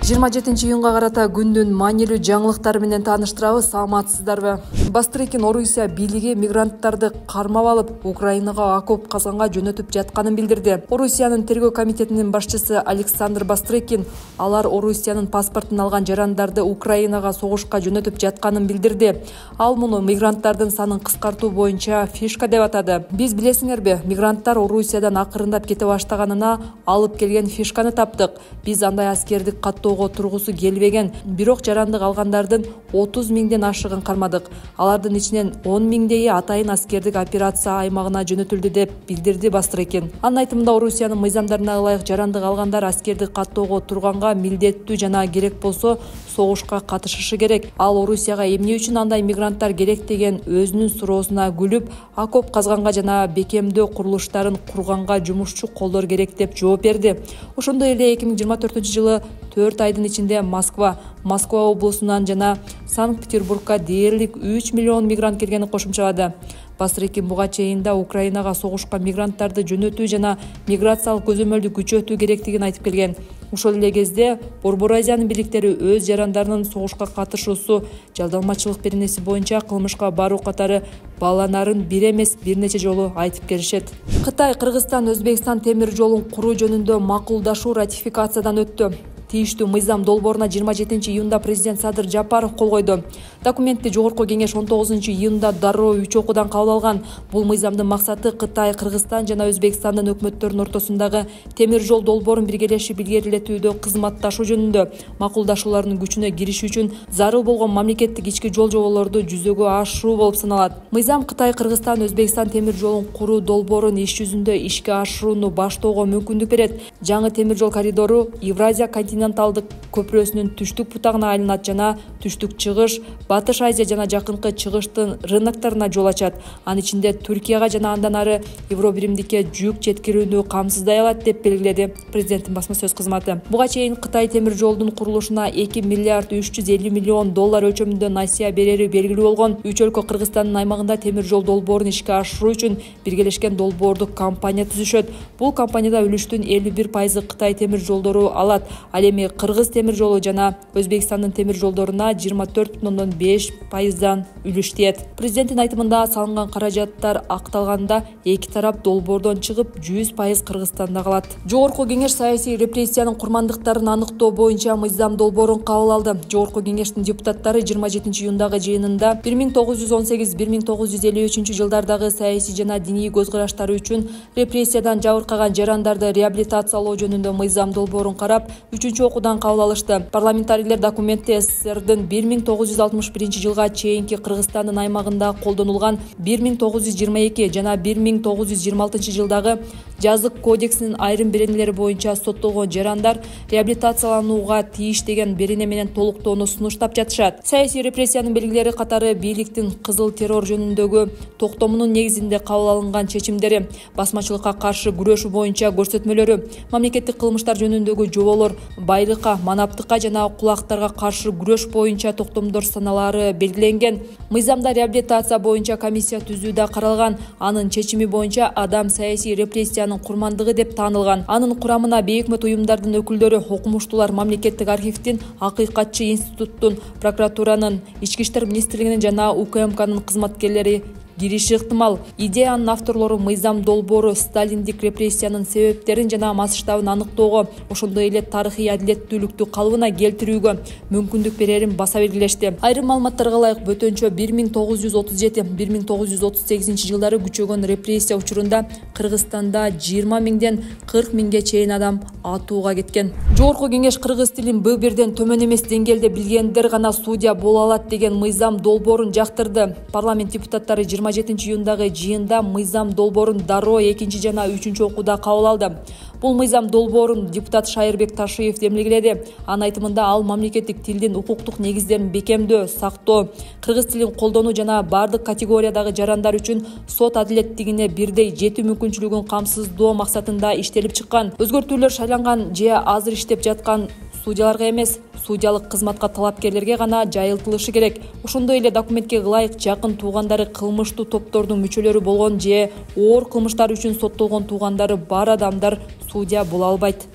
27-июнга карата күндүн маанилүү жаңылыктары менен тааныштырабыз. Саламатсыздарбы? Бастрыкин Орусия бийлиги мигранттарды кармап алып, Украинага окоп казганга жөнөтүп жатканын билдирди. Орусиянын тергөө комитетинин башчысы Александр Бастрыкин алар Орусиянын паспортун алган жарандарды Украинага согушка жөнөтүп жатканын билдирди. Ал муну мигранттардын санын кыскартуу боюнча фишка деп атады. Биз билесиңерби, мигранттар Орусиядан акырындап кете баштаганына алып келген фишканы таптык. Биз андай аскердик каттоого тургусу келбеген, бирок жарандык алгандардын 30 миңден ашыгын кармадык. Алардын ичинен 10 миңдейи атайын аскердик операция аймагына жөнөтүлдү деп билдирди Бастрыкин. Анын айтымында Орусиянын мыйзамдарына ылайык жарандык алгандар аскердик каттоого турганга милдеттүү жана керек болсо согушка катышышы керек. Ал Орусияга эмне үчүн андай мигранттар керек деген өзүнүн суроосуна күлүп, окоп казганга жана бекемдөө курулуштарын курганга жумушчу колдор керек деп жооп берди. Ошондой эле 2024-жылы 4 айдын ичинде Москва облусунан жана Санкт-Петербургка дээрлик 3 миллион мигрант келгенин кошумчалады. Бастрыкин буга чейин да Украинага согушка мигранттарды жөнөтүү жана миграциялык көзөмөлдү күчөтүү керектигин айтып келген. Ошол эле кезде Борбор Азиянын бийликтери өз жарандарынын согушка катышуусу жалданмачылык беренеси боюнча кылмышка баруу катары бааланарын бир эмес бир нече жолу айтып келишет. Кытай, Кыргызстан, Өзбекстан темир жолун куруу жөнүндө макулдашуу ратификациядан өттү. Тийиштүү мыйзам долбооруна 27-июнда президент Садыр Жапаров кол койду. Документти Жогорку кеңеш 19-июнда дароо 3 окуудан кабыл алган. Бул мыйзамдын максаты Кытай, Кыргызстан жана Өзбекстандын өкмөттөрүнүн ортосундагы темир жол долбоорун биргелешип илгерилетүүдө кызматташуу жөнүндө макулдашуулардын күчүнө кириши үчүн зарыл болгон мамлекеттик ички жол жоболорду жүзөгө ашыруу болуп саналат. Мыйзам Кытай, Кыргызстан, Өзбекстан темир жолун куруу долбоорун иш жүзүндө ишке ашырууну баштоого мүмкүндүк берет. Жаңы темир жол коридору Евразия континенталдык көпүрөсүнүн түштүк бутагына айланат жана түштүк-чыгыш, Батыш Азия жана жакынкы чыгыштын рынокторуна жол ачат. Анын ичинде Түркияга жана андан ары Евробиримдикке жүк жеткирүүнү камсыздай алат деп белгиледи президенттин басма сөз кызматы. Буга чейин Кытай темир жолдун курулушуна 2 миллиард 350 миллион доллар өлчөмүндө насыя берери белгилүү болгон. Үч өлкө Кыргызстандын аймагында темир жол долбоорун ишке ашыруу үчүн биргелешкен долбоордук компания түзүшөт. Бул компанияда үлүштүн 51% Кытай темир жолдору алат. Ал эми Кыргыз темир жолу жана Өзбекстандын темир жолдоруна 24,5%дан үлүш тиет. Президенттин айтымында салынган каражаттар акталганда эки тарап долбоордон чыгып 100% Кыргызстанда калат. Жогорку кеңеш саясий репрессиянын курмандыктарын аныктоо боюнча мыйзам долбоорун кабыл алды. Жогорку кеңештин депутаттары 27-июндагы жыйынында 1918-1953 жылдардагы саясий жана диний көз караштары үчүн репрессиядан жабыркаган жарандарды реабилитациялоо жөнүндө мыйзам долбоорун карап, 3 окуудан кабыл алышты. Парламентарийлер документте СССРдын 1961 жылга чейинки Кыргызстандын аймагында колдонулган 1922 жана 1926 жылдагы жазык кодексинин айрым беренелери боюнча соттолгон жарандар реабилитацияланууга тийиш деген берене менен толуктоону сунуштап жатышат. Саясий репрессиянын белгилери катары бийликтин кызыл террор жөнүндөгү токтомунун негизинде кабыл алынган чечимдери, басмачылыкка каршы күрөшүү боюнча көрсөтмөлөрү, мамлекеттик кылмыштар жөнүндөгү жоболор, байлыкка, манаптыкка жана кулактарга каршы күрөш боюнча токтомдор саналары белгиленген. Мыйзамда реабилитация боюнча комиссия түзүү да каралган. Анын чечими боюнча адам саясий репрессиянын курмандыгы деп таанылган. Анын курамына бейөкмөт уюмдардын өкүлдөрү, окумуштуулар, мамлекеттик архивдин, акыйкатчы институттун, прокуратуранын, ички иштер министрлигинин жана УКМКнын кызматкерлери кириши ыктымал. Идеянын авторлору мыйзам долбоору сталиндик репрессиянын себептерин жана масштабын аныктоого, ошондой эле тарыхый адилеттүүлүктү калыбына келтирүүгө мүмкүндүк берерин баса белгилешти. Айрым маалыматтарга ылайык, бөтөнчө 1937-1938 жылдары күчөгөн репрессия учурунда Кыргызстанда 20 миңден 40 миңге чейин адам атууга кеткен. Жогорку кеңеш кыргыз тилин Б1ден төмөн эмес деңгээлде билгендер гана судья боло алат деген мыйзам долбоорун жактырды. Парламент депутаттары 27-июндагы жыйында мыйзам долбоорун дароо 2 жана 3 окууда кабыл алды. Бул мыйзам долбоорун депутат Шайырбек Ташиев демилгеледи. Анын айтымында ал мамлекеттик тилдин укуктук негиздерин бекемдөө, сактоо, кыргыз тилин колдонуу жана бардык категориядагы жарандар үчүн сот адилеттигине бирдей жетүү мүмкүнчүлүгүн камсыздоо максатында иштелип чыккан. Өзгөртүүлөр шайланган же азыр иштеп жаткан судьяларга эмес, судьялык кызматка талапкерлерге гана жайылтылышы керек. Ошондой эле документке ылайык жакын туугандары кылмыштуу топтордун мүчөлөрү болгон же оор кылмыштар үчүн соттолгон туугандары бар адамдар судья боло албайт.